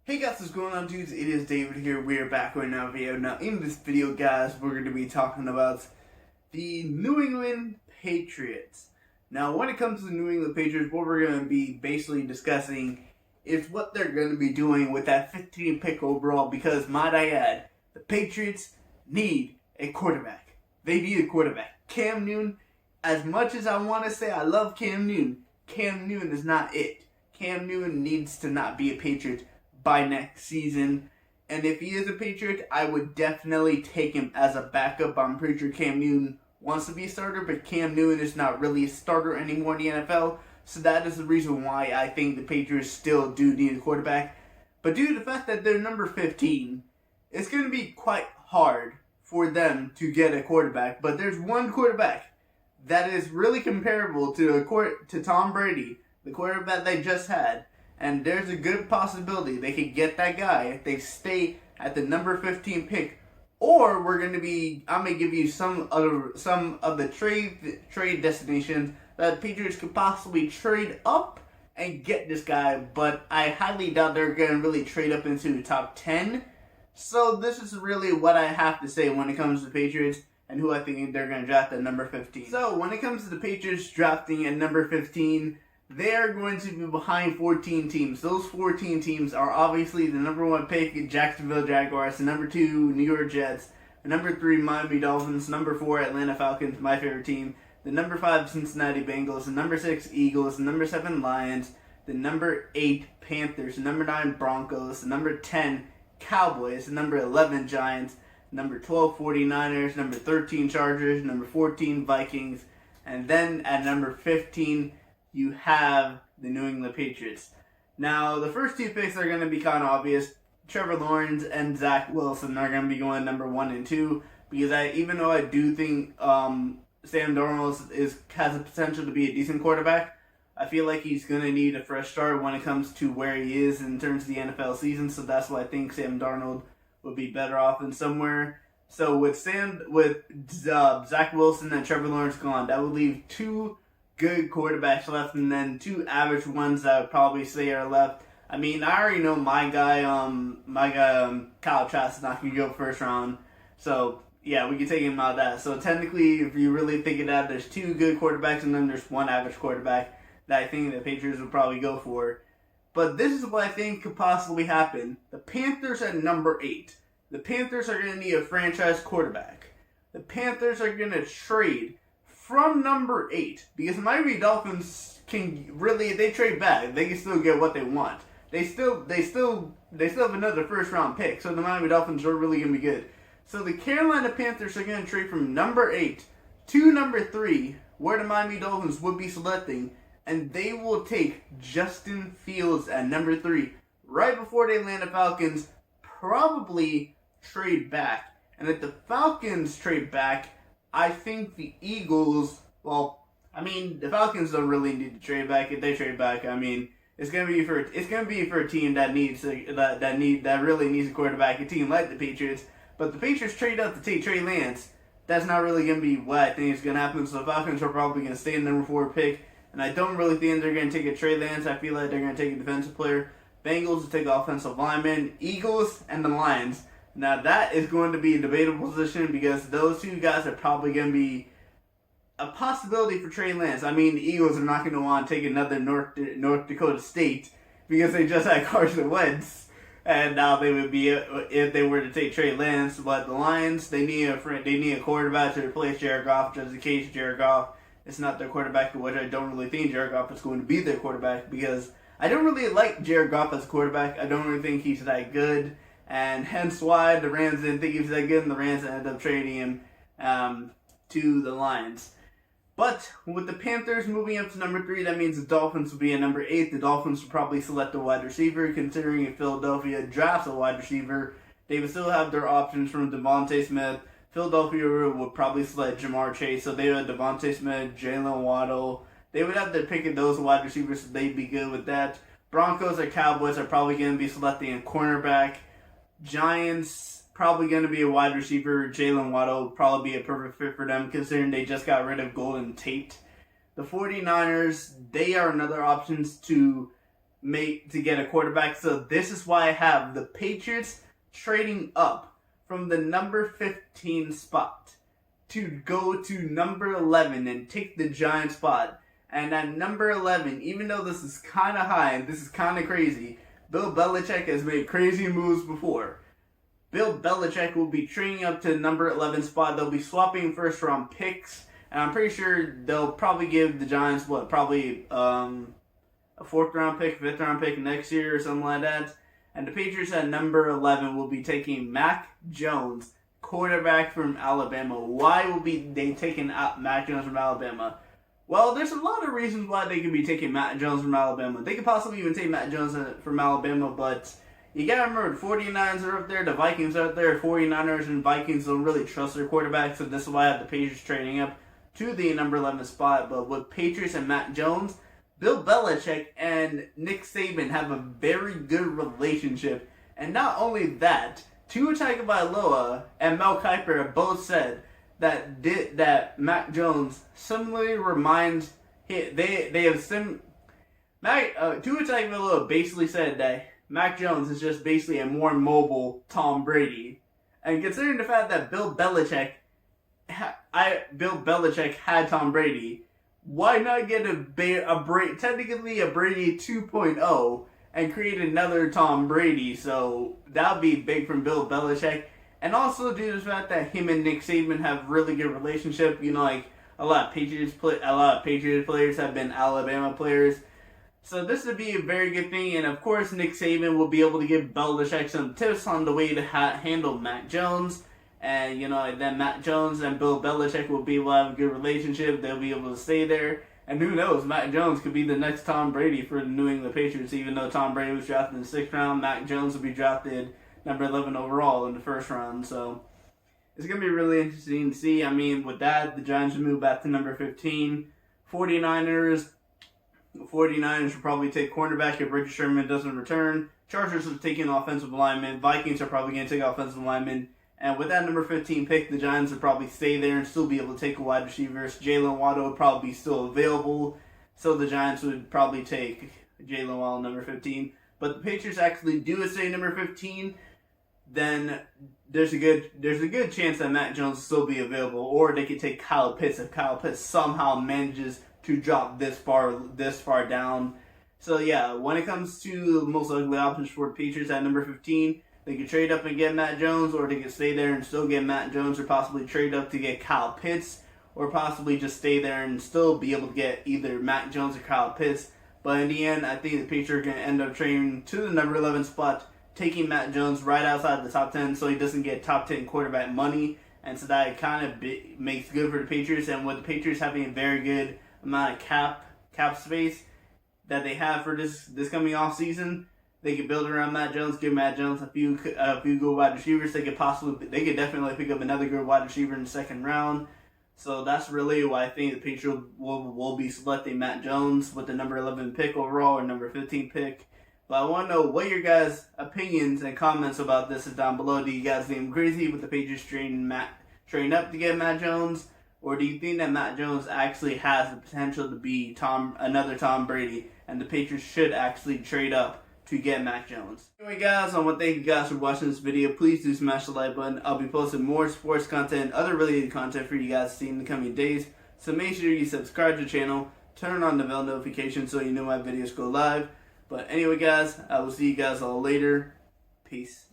Hey guys, what's going on, dudes? It is David here. We are back with another video. Now, in this video, guys, we're going to be talking about the New England Patriots. Now, when it comes to the New England Patriots, what we're going to be basically discussing is what they're going to be doing with that 15th pick overall, because, might I add, the Patriots need a quarterback. They need a quarterback. Cam Newton, as much as I want to say I love Cam Newton is not it. Cam Newton needs to not be a Patriot by next season. And if he is a Patriot, I would definitely take him as a backup. I'm pretty sure Cam Newton wants to be a starter, but Cam Newton is not really a starter anymore in the NFL. So that is the reason why I think the Patriots still do need a quarterback. But due to the fact that they're number 15, it's going to be quite hard for them to get a quarterback. But there's one quarterback that is really comparable to Tom Brady, the quarterback they just had. And there's a good possibility they could get that guy if they stay at the number 15 pick. Or I'm going to give you some of the trade destinations that the Patriots could possibly trade up and get this guy. But I highly doubt they're going to really trade up into the top 10. So this is really what I have to say when it comes to the Patriots and who I think they're going to draft at number 15. So when it comes to the Patriots drafting at number 15, they are going to be behind 14 teams. Those 14 teams are obviously the number 1 pick, Jacksonville Jaguars, the number 2, New York Jets, the number 3, Miami Dolphins, number 4, Atlanta Falcons, my favorite team, the number 5, Cincinnati Bengals, the number 6, Eagles, the number 7, Lions, the number 8, Panthers, the number 9, Broncos, the number 10, Cowboys, the number 11, Giants, number 12, 49ers, number 13, Chargers, number 14, Vikings, and then at number 15, you have the New England Patriots. Now, the first 2 picks are going to be kind of obvious. Trevor Lawrence and Zach Wilson are going to be going number 1 and 2. Because even though I do think Sam Darnold has the potential to be a decent quarterback, I feel like he's going to need a fresh start when it comes to where he is in terms of the NFL season. So that's why I think Sam Darnold would be better off in somewhere. So with Zach Wilson and Trevor Lawrence gone, that would leave 2 good quarterbacks left, and then 2 average ones that I would probably say are left. I mean, I already know my guy, Kyle Trask is not going to go first round. So, yeah, we can take him out of that. So, technically, if you really think of that, there's 2 good quarterbacks, and then there's 1 average quarterback that I think the Patriots would probably go for. But this is what I think could possibly happen. The Panthers at number 8. The Panthers are going to need a franchise quarterback. The Panthers are going to trade from number 8, because the Miami Dolphins can really, if they trade back, they can still get what they want. They still have another first round pick, so the Miami Dolphins are really going to be good. So the Carolina Panthers are going to trade from number 8 to number 3, where the Miami Dolphins would be selecting, and they will take Justin Fields at number 3, right before the Atlanta Falcons probably trade back. And if the Falcons trade back, I think the Eagles, the Falcons don't really need to trade back. If they trade back, it's gonna be for a team that really needs a quarterback, a team like the Patriots. But the Patriots trade up to take Trey Lance. That's not really gonna be what I think is gonna happen. So the Falcons are probably gonna stay in the number 4 pick, and I don't really think they're gonna take a Trey Lance. I feel like they're gonna take a defensive player. Bengals will take offensive lineman. Eagles and the Lions. Now, that is going to be a debatable position because those 2 guys are probably going to be a possibility for Trey Lance. I mean, the Eagles are not going to want to take another North Dakota State because they just had Carson Wentz. And now they would be, if they were to take Trey Lance. But the Lions, they need a quarterback to replace Jared Goff, just in case Jared Goff is not their quarterback, which I don't really think Jared Goff is going to be their quarterback because I don't really like Jared Goff as a quarterback. I don't really think he's that good. And hence why the Rams didn't think he was that good, and the Rams ended up trading him to the Lions. But with the Panthers moving up to number 3, that means the Dolphins will be at number 8. The Dolphins will probably select a wide receiver, considering if Philadelphia drafts a wide receiver, they would still have their options from Devontae Smith. Philadelphia would probably select Jamar Chase, so they would have Devontae Smith, Jalen Waddle. They would have to pick at those wide receivers, so they'd be good with that. Broncos or Cowboys are probably going to be selecting a cornerback. Giants, probably going to be a wide receiver. Jalen Waddle would probably be a perfect fit for them, considering they just got rid of Golden Tate. The 49ers, they are another option to to get a quarterback. So this is why I have the Patriots trading up from the number 15 spot to go to number 11 and take the Giants spot. And at number 11, even though this is kind of high and this is kind of crazy, Bill Belichick has made crazy moves before. Bill Belichick will be trading up to the number 11 spot. They'll be swapping first round picks. And I'm pretty sure they'll probably give the Giants, probably a 4th round pick, 5th round pick next year or something like that. And the Patriots at number 11 will be taking Mac Jones, quarterback from Alabama. Why will they taking Mac Jones from Alabama? Well, there's a lot of reasons why they could be taking Mac Jones from Alabama. They could possibly even take Mac Jones from Alabama, but you gotta remember the 49ers are up there, the Vikings are up there. 49ers and Vikings don't really trust their quarterback, so this is why I have the Patriots trading up to the number 11 spot. But with Patriots and Mac Jones, Bill Belichick and Nick Saban have a very good relationship. And not only that, Tua Tagovailoa and Mel Kiper have both said that Mac Jones similarly reminds Tua Tagovailoa basically said that Mac Jones is just basically a more mobile Tom Brady. And considering the fact that Bill Belichick had Tom Brady, why not get technically a Brady 2.0 and create another Tom Brady? So that would be big from Bill Belichick. And also due to the fact that him and Nick Saban have really good relationship. You know, like a lot of Patriots players have been Alabama players. So this would be a very good thing. And of course, Nick Saban will be able to give Belichick some tips on the way to handle Mac Jones. And, then Mac Jones and Bill Belichick will be able to have a good relationship. They'll be able to stay there. And who knows, Mac Jones could be the next Tom Brady for the New England Patriots. Even though Tom Brady was drafted in the 6th round, Mac Jones will be drafted number 11 overall in the 1st round. So it's going to be really interesting to see. I mean, with that, the Giants will move back to number 15. 49ers will probably take cornerback if Richard Sherman doesn't return. Chargers are taking offensive lineman. Vikings are probably going to take offensive lineman. And with that number 15 pick, the Giants would probably stay there and still be able to take a wide receiver. Jalen Waddle would probably be still available. So the Giants would probably take Jalen Waddle number 15. But the Patriots actually do say number 15, then there's a good chance that Mac Jones will still be available. Or they could take Kyle Pitts if Kyle Pitts somehow manages to drop this far down. So yeah, when it comes to the most likely options for the Patriots at number 15, they could trade up and get Matt Jones, or they could stay there and still get Matt Jones, or possibly trade up to get Kyle Pitts, or possibly just stay there and still be able to get either Matt Jones or Kyle Pitts. But in the end, I think the Patriots are going to end up trading to the number 11 spot, taking Matt Jones right outside the top 10 so he doesn't get top 10 quarterback money. And so that kind of makes good for the Patriots. And with the Patriots having a very good amount of cap space that they have for this coming off season, they could build around Matt Jones, give Matt Jones a few good wide receivers. They could definitely pick up another good wide receiver in the 2nd round. So that's really why I think the Patriots will be selecting Matt Jones with the number 11 pick overall or number 15 pick. But I want to know what your guys' opinions and comments about this is down below. Do you guys think I'm crazy with the Patriots trading up to get Matt Jones? Or do you think that Matt Jones actually has the potential to be another Tom Brady, and the Patriots should actually trade up to get Mac Jones? Anyway guys, I want to thank you guys for watching this video. Please do smash the like button. I'll be posting more sports content and other related content for you guys to see in the coming days. So make sure you subscribe to the channel, turn on the bell notification so you know my videos go live. But anyway guys, I will see you guys all later. Peace.